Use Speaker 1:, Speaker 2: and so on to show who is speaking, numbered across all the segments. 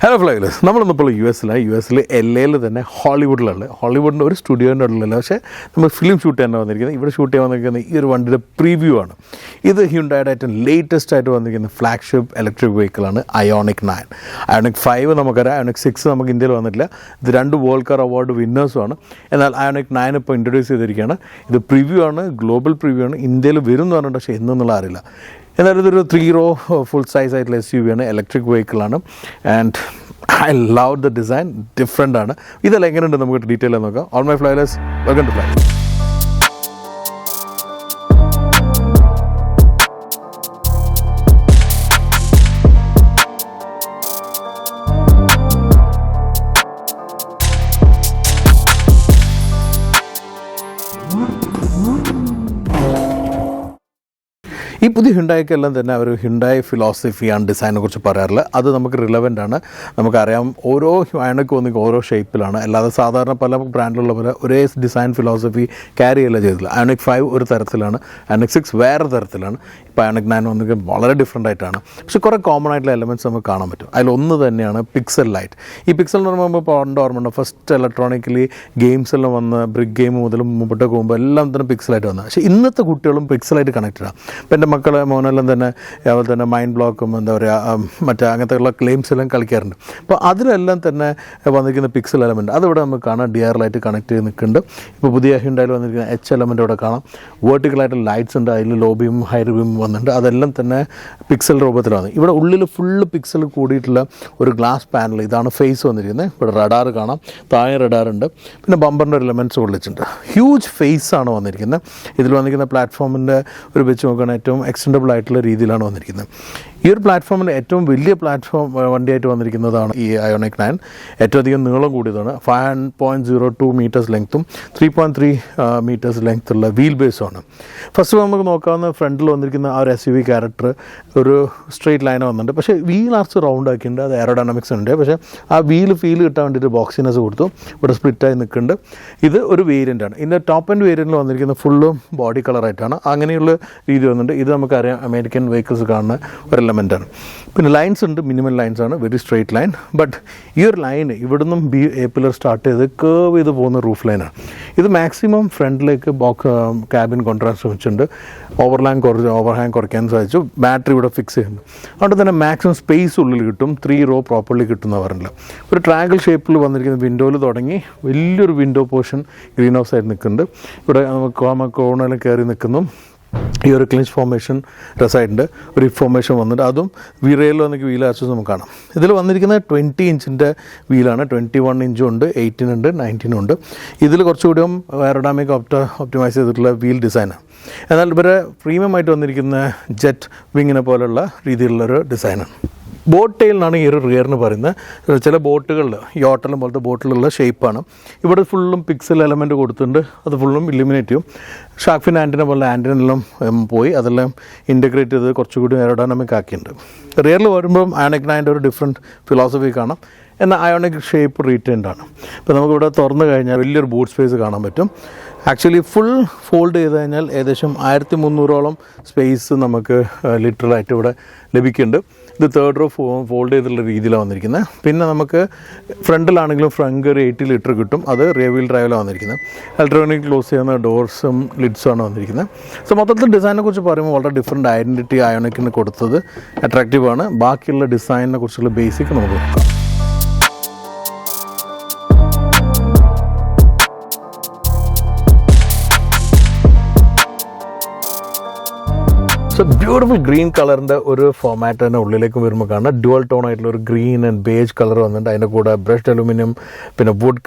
Speaker 1: Hello ഫ്ലൈവേഴ്സ്, നമ്മളിന്നിപ്പോൾ U എസിൽ LAയിൽ തന്നെ ഹോളിവുഡിൻ്റെ ഒരു സ്റ്റുഡിയോൻ്റെ ഉള്ളിലല്ല, പക്ഷേ നമ്മൾ ഫിലിം ഷൂട്ട് ചെയ്യാൻ വന്നിരിക്കുന്നത്. ഇവിടെ ഷൂട്ട് ചെയ്യാൻ വന്നിരിക്കുന്ന ഈ ഒരു വണ്ടിയുടെ പ്രീവ്യൂ ആണ്. ഇത് ഹ്യുണ്ടായുടെ ഏറ്റവും ലേറ്റസ്റ്റ് ആയിട്ട് വന്നിരിക്കുന്ന ഫ്ലാഗ്ഷിപ്പ് ഇലക്ട്രിക് വെഹിക്കിളാണ് Ioniq 9. Ioniq 5 നമുക്കറിയാം, Ioniq 6 നമുക്ക് ഇന്ത്യയിൽ വന്നിട്ടില്ല. ഇത് രണ്ട് വേൾഡ് കാർ അവാർഡ് വിന്നേഴ്സുമാണ്. എന്നാൽ Ioniq 9 ഇപ്പോൾ ഇൻട്രൊഡ്യൂസ് ചെയ്തിരിക്കുകയാണ്. ഇത് പ്രിവ്യൂ ആണ്, ഗ്ലോബൽ പ്രിവ്യൂ ആണ്. ഇന്ത്യയിൽ വരും എന്ന് പറഞ്ഞിട്ട് പക്ഷേ എന്നുള്ള അറിയില്ല. എന്നാലും ഇതൊരു 3 row ഫുൾ സൈസ് ആയിട്ടുള്ള SUV ആണ്, ഇലക്ട്രിക് വെഹിക്കിളാണ്. And I love the design, different ആണ്. ഇതെല്ലാം എങ്ങനെയുണ്ട് നമുക്ക് ഡീറ്റെയിൽ നോക്കാം. All my flyvers, welcome to Fly. ഈ പുതിയ ഹ്യുണ്ടായിക്കെല്ലാം തന്നെ അവർ ഹ്യുണ്ടായി ഫിലോസഫിയാണ് ഡിസൈനെ കുറിച്ച് പറയാറില്ല. അത് നമുക്ക് റിലവൻ്റ് ആണ്. നമുക്കറിയാം ഓരോ Ioniq വന്നിട്ട് ഓരോ ഷേപ്പിലാണ്, അല്ലാതെ സാധാരണ പല ബ്രാൻഡിലുള്ള പോലെ ഒരേ ഡിസൈൻ ഫിലോസഫി ക്യാരി ചെയ്യല്ല ചെയ്തില്ല. Ioniq 5 ഒരു തരത്തിലാണ്, Ioniq 6 വേറെ തരത്തിലാണ്. ഇപ്പോൾ Ioniq 9 വന്നിട്ട് വളരെ ഡിഫറെൻ്റ് ആയിട്ടാണ്. പക്ഷേ കുറേ കോമൺ ആയിട്ടുള്ള എലമെൻറ്റ്സ് നമുക്ക് കാണാൻ പറ്റും. അതിലൊന്ന് തന്നെയാണ് പിക്സൽ ലൈറ്റ്. ഈ പിക്സൽ എന്ന് പറയുമ്പോൾ പണ്ട് ഓർമ്മയുണ്ട്, ഫസ്റ്റ് ഇലക്ട്രോണിക്കലി ഗെയിംസ് എല്ലാം വന്ന് ബ്രിക്ക് ഗെയിം മുതൽ മുമ്പോട്ടൊക്കെ പോകുമ്പോൾ എല്ലാം തന്നെ പിക്സലായിട്ട് വന്നത്. പക്ഷേ ഇന്നത്തെ കുട്ടികളും പിക്സലായിട്ട് കണക്റ്റഡ് ആണ്. ഇപ്പോൾ എൻ്റെ മക്കളെ മോനെല്ലാം തന്നെ അതുപോലെ തന്നെ മൈൻഡ് ബ്ലോക്കും എന്താ പറയുക മറ്റേ അങ്ങനത്തെ ഉള്ള ഗെയിംസ് എല്ലാം കളിക്കാറുണ്ട്. അപ്പോൾ അതിലെല്ലാം തന്നെ വന്നിരിക്കുന്ന പിക്സൽ എലമെൻറ്റ് അതിവിടെ നമുക്ക് കാണാം. DRL ആയിട്ട് കണക്ട് ചെയ്ത് നിൽക്കുന്നുണ്ട്. ഇപ്പോൾ പുതിയ ഹ്യുണ്ടായിൽ വന്നിരിക്കുന്ന H എലമെൻറ്റ് ഇവിടെ കാണാം. വേർട്ടിക്കലായിട്ട് ലൈറ്റ്സ് ഉണ്ട്, അതിൽ ലോ ബീം ഹൈ ബീം വന്നിട്ടുണ്ട്. അതെല്ലാം തന്നെ പിക്സൽ രൂപത്തിലാണ്. ഇവിടെ ഉള്ളിൽ ഫുള്ള് പിക്സൽ കൂടിയിട്ടുള്ള ഒരു ഗ്ലാസ് പാനൽ, ഇതാണ് ഫേസ് വന്നിരിക്കുന്നത്. ഇവിടെ റഡാർ കാണാം, താഴെ റഡാറുണ്ട്. പിന്നെ ബമ്പറിൻ്റെ ഒരു എലമെൻറ്റ്സ് കൊള്ളിച്ചിട്ടുണ്ട്. ഹ്യൂജ് ഫേസ് ആണ് വന്നിരിക്കുന്നത്. ഇതിൽ വന്നിരിക്കുന്ന പ്ലാറ്റ്ഫോമിൻ്റെ ഒരു വെച്ച് നോക്കുകയാണെങ്കിൽ ഏറ്റവും എക്സ്റ്റൻഡബിൾ ആയിട്ടുള്ള രീതിയിലാണ് വന്നിരിക്കുന്നത്. ഈ ഒരു പ്ലാറ്റ്ഫോമിൽ ഏറ്റവും വലിയ പ്ലാറ്റ്ഫോം വണ്ടിയായിട്ട് വന്നിരിക്കുന്നതാണ് ഈ Ioniq 9. ഏറ്റവും അധികം നീളം കൂടിയതാണ്. 5.02 മീറ്റേഴ്സ് ലെങ്ത്തും 3.3 മീറ്റേഴ്സ് ലെങ്ത്തുള്ള വീൽ ബേസുമാണ്. ഫസ്റ്റ് നമുക്ക് നോക്കാവുന്ന ഫ്രണ്ടിൽ വന്നിരിക്കുന്ന ആ ഒരു SUV ക്യാരക്ടർ ഒരു സ്ട്രെയിറ്റ് ലൈൻ വന്നിട്ടുണ്ട്. പക്ഷേ വീൽ ആർച്ച് റൗണ്ട് ആക്കിയിട്ടുണ്ട്. അത് എയറോഡൈനാമിക്സ് ഉണ്ട്. പക്ഷേ ആ വീൽ ഫീൽ കിട്ടാൻ വേണ്ടിയിട്ട് ബോക്സിനെസ് കൊടുത്തു. ഇവിടെ സ്പ്ലിറ്റായി നിൽക്കുന്നുണ്ട്. ഇത് ഒരു വേരിയൻ്റാണ്. ഇതിൻ്റെ ടോപ്പ് ആൻഡ് വേരിയൻറ്റിൽ വന്നിരിക്കുന്ന ഫുള്ളും ബോഡി കളറായിട്ടാണ്. അങ്ങനെയുള്ള രീതി വന്നിട്ടുണ്ട്. ഇത് നമുക്കറിയാം അമേരിക്കൻ വെഹിക്കിൾസ് കാണുന്ന ഒരു എലമെൻറ്റാണ്. പിന്നെ ലൈൻസ് ഉണ്ട്, മിനിമം ലൈൻസ് ആണ്, വെരി സ്ട്രെയിറ്റ് ലൈൻ. ബട്ട് ഈ ഒരു ലൈൻ ഇവിടുന്നും A പില്ലർ സ്റ്റാർട്ട് ചെയ്ത് കേർവ് ചെയ്ത് പോകുന്ന റൂഫ് ലൈനാണ്. ഇത് മാക്സിമം ഫ്രണ്ടിലേക്ക് ക്യാബിൻ കൊണ്ടുവരാൻ ശ്രമിച്ചിട്ടുണ്ട്. ഓവർഹാങ് കുറയ്ക്കാൻ സാധിച്ചു. ബാറ്ററി ഇവിടെ ഫിക്സ് ചെയ്യുന്നു. അതുകൊണ്ട് തന്നെ മാക്സിമം സ്പേസ് ഉള്ളിൽ കിട്ടും. 3 row പ്രോപ്പർലി കിട്ടുന്ന പറഞ്ഞില്ല. ഒരു ട്രയാങ്കിൾ ഷേപ്പിൽ വന്നിരിക്കുന്ന വിൻഡോയിൽ തുടങ്ങി വലിയൊരു വിൻഡോ പോർഷൻ ഗ്രീൻ ഹൗസ് ആയിട്ട് നിൽക്കുന്നുണ്ട്. ഇവിടെ കോർണറിൽ കയറി നിൽക്കുന്നു. ഈ ഒരു ക്ലിഞ്ച് ഫോർമേഷൻ രസമായിട്ടുണ്ട്. ഒരു ഫോർമേഷൻ വന്നിട്ട് അതും വീറയിൽ വന്നിട്ട് വീൽ ആർച്ചസ് നമുക്ക് കാണാം. ഇതിൽ വന്നിരിക്കുന്നത് 20 ഇഞ്ചിൻ്റെ വീലാണ്. 21 ഇഞ്ചും ഉണ്ട്, 18 ഉണ്ട്, 19 ഉണ്ട്. ഇതിൽ കുറച്ചുകൂടിയും എയറോഡൈനാമിക് ഒപ്റ്റിമൈസ് ചെയ്തിട്ടുള്ള വീൽ ഡിസൈനാണ്. എന്നാൽ ഇവരെ പ്രീമിയം ആയിട്ട് വന്നിരിക്കുന്ന ജെറ്റ് വിങ്ങിനെ പോലുള്ള രീതിയിലുള്ളൊരു ഡിസൈനാണ്. ബോട്ട് ടെയിലിനാണ് ഈ ഒരു റിയറിന് പറയുന്നത്. ചില ബോട്ടുകളിൽ യോട്ടെല്ലാം പോലത്തെ ബോട്ടിലുള്ള ഷേപ്പാണ്. ഇവിടെ ഫുള്ളും പിക്സൽ എലമെൻറ്റ് കൊടുത്തിട്ടുണ്ട്. അത് ഫുള്ളും ഇല്ലുമിനേറ്റ് ചെയ്യും. ഷാർക്ക് ഫിൻ ആൻറ്റിന പോലെ ആൻറ്റിനെല്ലാം പോയി അതെല്ലാം ഇൻറ്റഗ്രേറ്റ് ചെയ്ത് കുറച്ചുകൂടി എയറോഡൈനാമിക് ആക്കിയിട്ടുണ്ട്. റിയറിൽ വരുമ്പം Ioniq 9 ഒരു ഡിഫറെൻറ്റ് ഫിലോസഫി കാണാം. എന്നാൽ Ioniq ഷേപ്പ് റീറ്റെയിൻഡ് ആണ്. ഇപ്പോൾ നമുക്കിവിടെ തുറന്നു കഴിഞ്ഞാൽ വലിയൊരു ബൂട്ട് സ്പേസ് കാണാൻ പറ്റും. ആക്ച്വലി ഫുൾ ഫോൾഡ് ചെയ്ത് കഴിഞ്ഞാൽ ഏകദേശം 1300ഓളം സ്പേസ് നമുക്ക് ലിറ്ററലായിട്ട് ഇവിടെ ലഭിക്കുന്നുണ്ട്. ഇത് 3rd row ഫോൾഡ് ചെയ്തിട്ടുള്ള രീതിയിലാണ് വന്നിരിക്കുന്നത്. പിന്നെ നമുക്ക് ഫ്രണ്ടിലാണെങ്കിലും ഫ്രണ്ട് ഒരു 80 ലിറ്റർ കിട്ടും. അത് റിയർ വീൽ ഡ്രൈവിലാണ് വന്നിരിക്കുന്നത്. ഇലക്ട്രോണിക് ക്ലോസ് ചെയ്യുന്ന ഡോർസും ലിഡ്സുമാണ് വന്നിരിക്കുന്നത്. സോ മൊത്തത്തിൽ ഡിസൈനെ കുറിച്ച് പറയുമ്പോൾ വളരെ ഡിഫറെൻറ്റ് ഐഡൻറ്റിറ്റി Ioniqന് കൊടുത്തത് അട്രാക്റ്റീവാണ്. ബാക്കിയുള്ള ഡിസൈനിനെ കുറിച്ചുള്ള ബേസിക് നമുക്ക് നോക്കാം. സോ ബ്യൂട്ടിഫുൾ ഗ്രീൻ കളറിൻ്റെ ഒരു ഫോമാറ്റ് തന്നെ ഉള്ളിലേക്ക് വരുമ്പോൾ കാണാം. ഡ്യുവൽ ടോൺ ആയിട്ടുള്ള ഒരു ഗ്രീൻ ആൻഡ് ബേജ് കളർ വന്നിട്ട് അതിൻ്റെ കൂടെ ബ്രഷ്ഡ് അലൂമിനിയം പിന്നെ വുഡ്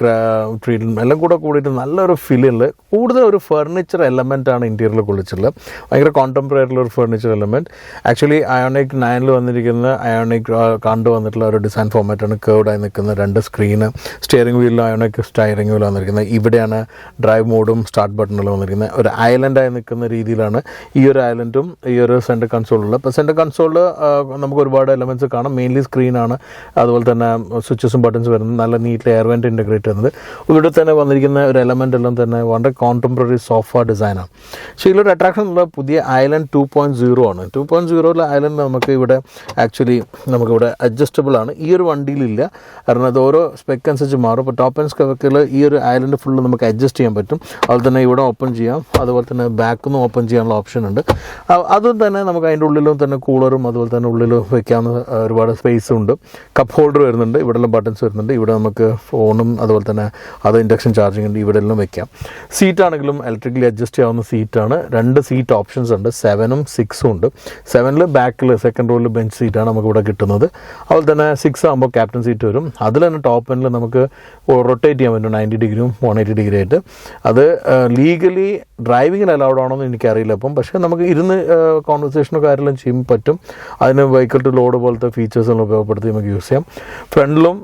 Speaker 1: ട്രീറ്റ്മെൻറ്റ് എല്ലാം കൂടിയിട്ട് നല്ലൊരു ഫീലുണ്ട്. കൂടുതൽ ഒരു ഫർണിച്ചർ എലമെൻറ്റാണ് ഇൻറ്റീരിയറിൽ കൊള്ളിച്ചിട്ടുള്ളത്. ഭയങ്കര കോണ്ടംപററി ആയിട്ടുള്ള ഒരു ഫർണിച്ചർ എലമെൻറ്റ്. ആക്ച്വലി Ioniq 9 വന്നിരിക്കുന്ന Ioniq വന്നിട്ടുള്ള ഒരു ഡിസൈൻ ഫോമാറ്റാണ്. കേർവ്ഡായി നിൽക്കുന്ന 2 സ്ക്രീന്, സ്റ്റിയറിംഗ് വീലിൽ Ioniq സ്റ്റയറിംഗ് വീൽ വന്നിരിക്കുന്നത്. ഇവിടെയാണ് ഡ്രൈവ് മോഡും സ്റ്റാർട്ട് ബട്ടണെല്ലാം വന്നിരിക്കുന്നത്. ഒരു ഐലൻഡായി നിൽക്കുന്ന രീതിയിലാണ് ഈ ഒരു ഐലൻഡും ഈ ഈ ഒരു സെൻറ്റർ കൺസോളിൽ. ഇപ്പോൾ സെൻറ്റർ കൺസോളിൽ നമുക്ക് ഒരുപാട് എലമെൻറ്റ്സ് കാണാം. മെയിൻലി സ്ക്രീനാണ്, അതുപോലെ തന്നെ സ്വിച്ചസും ബട്ടൺസ് വരുന്നത്, നല്ല നീറ്റിൽ എയർ വെൻറ്റ് ഇൻ്റഗ്രേറ്റ് ചെയ്യുന്നത്. ഇവിടെ തന്നെ വന്നിരിക്കുന്ന ഒരു എലമെൻ്റ് എല്ലാം തന്നെ വളരെ കോൺടെമ്പററി സോഫ ഡിസൈനാണ്. പക്ഷേ ഇതിലൊരു അട്രാക്ഷൻ ഉള്ള പുതിയ ഐലൻഡ് 2.0 ആണ്. 2.0 ഐലൻഡ് നമുക്ക് ഇവിടെ ആക്ച്വലി നമുക്കിവിടെ അഡ്ജസ്റ്റബിൾ ആണ്. ഈ ഒരു വണ്ടിയിലില്ല, കാരണം അത് ഓരോ സ്പെക്ക് അനുസരിച്ച് മാറും. ഇപ്പോൾ ടോപ്പ് ആൻഡ് സ്പെക്കിൽ ഈ ഒരു ഐലൻഡ് ഫുള്ള് നമുക്ക് അഡ്ജസ്റ്റ് ചെയ്യാൻ പറ്റും. അതുപോലെ തന്നെ ഇവിടെ ഓപ്പൺ ചെയ്യാം, അതുപോലെ തന്നെ ബാക്കിൽ നിന്ന് ഓപ്പൺ ചെയ്യാനുള്ള ഓപ്ഷൻ ഉണ്ട്. അതും തന്നെ നമുക്ക് അതിൻ്റെ ഉള്ളിലും തന്നെ കൂളറും അതുപോലെ തന്നെ ഉള്ളിൽ വയ്ക്കാവുന്ന ഒരുപാട് സ്പേസും ഉണ്ട്. കപ്പ് ഹോൾഡർ വരുന്നുണ്ട്, ഇവിടെല്ലാം ബട്ടൺസ് വരുന്നുണ്ട്. ഇവിടെ നമുക്ക് ഫോണും അതുപോലെ തന്നെ അത് ഇൻഡക്ഷൻ ചാർജിങ് ഉണ്ട്, ഇവിടെ എല്ലാം വെക്കാം. സീറ്റാണെങ്കിലും ഇലക്ട്രിക്കലി അഡ്ജസ്റ്റ് ചെയ്യാവുന്ന സീറ്റാണ്. 2 സീറ്റ് ഓപ്ഷൻസ് ഉണ്ട്, 7ഉം 6ഉം ഉണ്ട്. 7ൽ ബാക്കിൽ സെക്കൻഡ് റോയിൽ ബെഞ്ച് സീറ്റാണ് നമുക്ക് ഇവിടെ കിട്ടുന്നത്. അതുപോലെ തന്നെ 6 ആകുമ്പോൾ ക്യാപ്റ്റൻ സീറ്റ് വരും. അതിൽ തന്നെ ടോപ്പ് എൻഡിൽ നമുക്ക് റൊട്ടേറ്റ് ചെയ്യാൻ പറ്റും 90 ഡിഗ്രിയും 180 ഡിഗ്രി ആയിട്ട്. അത് ലീഗലി ഡ്രൈവിങ്ങിന് അലൗഡ് ആണോ എന്ന് എനിക്കറിയില്ല അപ്പം. പക്ഷേ നമുക്ക് ഇരുന്ന് കോൺവെർസേഷനോ കാര്യമെല്ലാം ചെയ്യുമ്പോൾ പറ്റും. അതിന് വെഹിക്കിൾ ടു ലോഡ് പോലത്തെ ഫീച്ചേഴ്സെല്ലാം ഉപയോഗപ്പെടുത്തി നമുക്ക് യൂസ് ചെയ്യാം. ഫ്രണ്ടിലും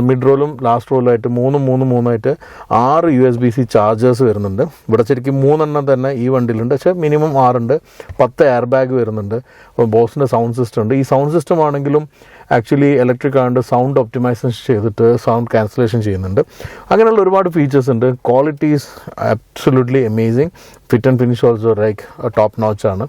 Speaker 1: മിഡ് റോയിലും ലാസ്റ്റ് റോയിലായിട്ട് 3 6 USB-C ചാർജേഴ്സ് വരുന്നുണ്ട്. ഇവിടെ ശരിക്കും 3 തന്നെ ഈ വണ്ടിയിലുണ്ട്, പക്ഷേ മിനിമം 6 ഉണ്ട്. 10 എയർ ബാഗ് വരുന്നുണ്ട്. ബോസിൻ്റെ സൗണ്ട് സിസ്റ്റം ഉണ്ട്. ഈ സൗണ്ട് സിസ്റ്റം ആണെങ്കിലും ആക്ച്വലി ഇലക്ട്രിക് ആണ്ട് സൗണ്ട് ഒപ്റ്റിമൈസേഷൻ ചെയ്തിട്ട് സൗണ്ട് ക്യാൻസലേഷൻ ചെയ്യുന്നുണ്ട്. അങ്ങനെയുള്ള ഒരുപാട് ഫീച്ചേഴ്സ് ഉണ്ട്. Quality is absolutely amazing. Fit and finish also like top notch ആണ്.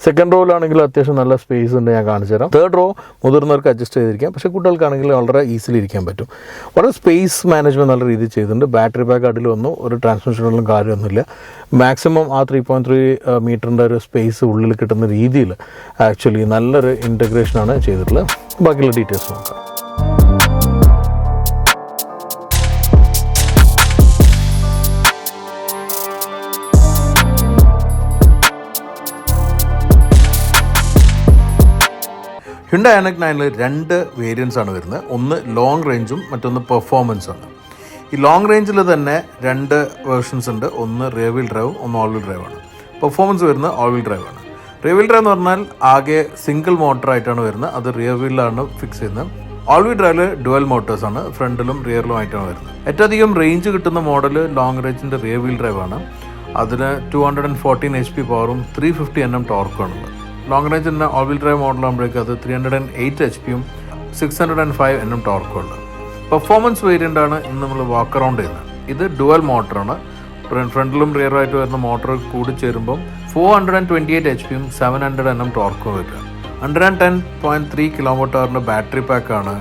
Speaker 1: സെക്കൻഡ് റോയിലാണെങ്കിൽ അത്യാവശ്യം നല്ല സ്പേസ് ഉണ്ട്, ഞാൻ കാണിച്ചു തരാം. തേർഡ് റോ മുതിർന്നവർക്ക് അഡ്ജസ്റ്റ് ചെയ്തിരിക്കാം, പക്ഷേ കുട്ടികൾക്കാണെങ്കിൽ വളരെ ഈസിലി ഇരിക്കാൻ പറ്റും. വളരെ സ്പേസ് മാനേജ്മെൻറ്റ് നല്ല രീതിയിൽ ചെയ്തിട്ടുണ്ട്. ബാറ്ററി പാക്ക് അടിയിൽ വന്നു, ഒരു ട്രാൻസ്മിഷനിലും കാര്യമൊന്നുമില്ല. മാക്സിമം ആ 3.3 മീറ്ററിൻ്റെ ഒരു സ്പേസ് ഉള്ളിൽ കിട്ടുന്ന രീതിയിൽ ആക്ച്വലി നല്ലൊരു ഇൻറ്റഗ്രേഷനാണ് ചെയ്തിട്ടുള്ളത്. ബാക്കിയുള്ള ഡീറ്റെയിൽസ് നോക്കാം. ഹ്യുണ്ടായ് അയോണിക് 9 2 വേരിയൻസ് ആണ് വരുന്നത്. ഒന്ന് ലോങ് റേഞ്ചും മറ്റൊന്ന് പെർഫോമൻസാണ്. ഈ ലോങ് റേഞ്ചിൽ തന്നെ 2 വേർഷൻസ് ഉണ്ട്. ഒന്ന് റിയർ വീൽ ഡ്രൈവും ഒന്ന് ഓൾ വീൽ ഡ്രൈവാണ്. പെർഫോമൻസ് വരുന്നത് ഓൾ വീൽ ഡ്രൈവാണ്. റിയർ വീൽ ഡ്രൈവ് എന്ന് പറഞ്ഞാൽ ആകെ സിംഗിൾ മോട്ടറായിട്ടാണ് വരുന്നത്. അത് റിയർ വീലിലാണ് ഫിക്സ് ചെയ്യുന്നത്. ഓൾ വീൽ ഡ്രൈവിൽ ഡുവൽ മോട്ടേഴ്സാണ്, ഫ്രണ്ടിലും റിയറിലും ആയിട്ടാണ് വരുന്നത്. ഏറ്റവും അധികം റേഞ്ച് കിട്ടുന്ന മോഡൽ ലോങ് റേഞ്ചിൻ്റെ റിയർ വീൽ ഡ്രൈവാണ്. അതിന് 214 HP പവറും 350 Nm ടോർക്കുമാണ്. ലോങ് റേഞ്ചിൻ്റെ ഓൾ വീൽ ഡ്രൈവ് മോഡലാകുമ്പോഴേക്കും അത് 308 HP-യും 605 Nm ടോർക്കുണ്ട്. പെർഫോമൻസ് വേരിയൻ്റ് ആണ് ഇന്ന് നമ്മൾ വാക്ക് അറൗണ്ട് ചെയ്യുന്നത്. ഇത് ഡുവൽ മോട്ടറാണ്. ഫ്രണ്ടിലും റിയറുമായിട്ട് വരുന്ന മോട്ടർ കൂടി ചേരുമ്പം 428 HP-യും 700 Nm ടോർക്കും വരിക. 110.3 kWh ബാറ്ററി പാക്കാണ്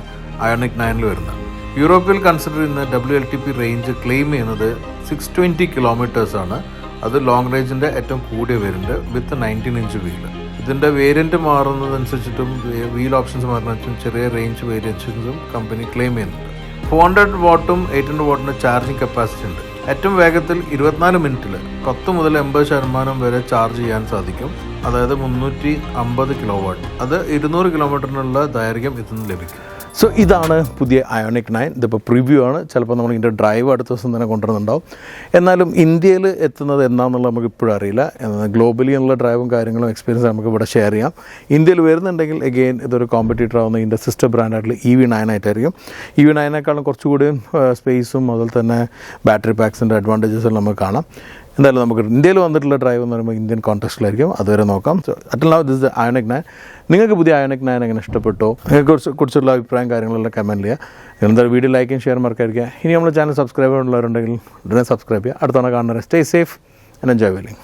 Speaker 1: അയോണിക് 9 വരുന്നത്. യൂറോപ്പിൽ കൺസിഡർ ചെയ്യുന്ന WLTP റേഞ്ച് ക്ലെയിം ചെയ്യുന്നത് 620 km ആണ്. അത് ലോങ് റേഞ്ചിൻ്റെ ഏറ്റവും കൂടിയ വേരിയൻറ്റ് വിത്ത് 19-inch വീല്. ഇതിൻ്റെ വേരിയൻറ്റ് മാറുന്നതനുസരിച്ചിട്ടും വീൽ ഓപ്ഷൻസ് മാറുന്നതനുസരിച്ചും ചെറിയ റേഞ്ച് വേരിയൻസും കമ്പനി ക്ലെയിം ചെയ്യുന്നുണ്ട്. 400 വാട്ടും 800 വാട്ടിൻ്റെ ചാർജിങ് കപ്പാസിറ്റി ഉണ്ട്. ഏറ്റവും വേഗത്തിൽ 24 മിനിറ്റിൽ 10 മുതൽ 80% വരെ ചാർജ് ചെയ്യാൻ സാധിക്കും. അതായത് 350 kW. അത് 200 കിലോമീറ്ററിനുള്ള ദൈർഘ്യം ഇതിന് ലഭിക്കും. സോ ഇതാണ് പുതിയ അയോണിക് 9. ഇതിപ്പോൾ പ്രിവ്യൂ ആണ്. ചിലപ്പോൾ നമ്മൾ ഇതിൻ്റെ ഡ്രൈവ് അടുത്ത ദിവസം തന്നെ കൊണ്ടുവരുന്നുണ്ടാവും. എന്നാലും ഇന്ത്യയിൽ എത്തുന്നത് എന്താണെന്നുള്ളത് നമുക്ക് ഇപ്പോഴും അറിയില്ല. ഗ്ലോബലി ഉള്ള ഡ്രൈവും കാര്യങ്ങളും എക്സ്പീരിയൻസ് നമുക്ക് ഇവിടെ ഷെയർ ചെയ്യാം. ഇന്ത്യയിൽ വരുന്നുണ്ടെങ്കിൽ എഗെയിൻ ഇതൊരു കോമ്പറ്റീറ്റർ ആവുന്ന ഇതിൻ്റെ സിസ്റ്റർ ബ്രാൻഡായിട്ടുള്ള EV9 ആയിട്ടായിരിക്കും. EV9-നേക്കാളും കുറച്ചുകൂടി സ്പേസും അതുപോലെ തന്നെ ബാറ്ററി പാക്സിൻ്റെ അഡ്വാൻറ്റേജസും നമുക്ക് കാണാം. എന്തായാലും നമുക്ക് ഇന്ത്യയിൽ വന്നിട്ടുള്ള ഡ്രൈവ് എന്ന് പറയുമ്പോൾ ഇന്ത്യൻ കോൺടെക്സ്റ്റിലായിരിക്കും. അതുവരെ നോക്കാം. So until now this Ioniq 9. നിങ്ങൾക്ക് പുതിയ അയോണിക് 9 എങ്ങനെ ഇഷ്ടപ്പെട്ടോ, കുറിച്ചുള്ള അഭിപ്രായം കാര്യങ്ങളെല്ലാം കമൻറ്റ് ചെയ്യുക. എന്തായാലും വീഡിയോ ലൈക്കും ഷെയർ മറക്കാതിരിക്കുക. ഇനി നമ്മൾ ചാനൽ സബ്സ്ക്രൈബ് ഉള്ളവരുണ്ടെങ്കിൽ ഉടനെ സബ്സ്ക്രൈബ് ചെയ്യുക. അടുത്തവണ കാണുന്നവരെ stay safe and enjoy wheeling.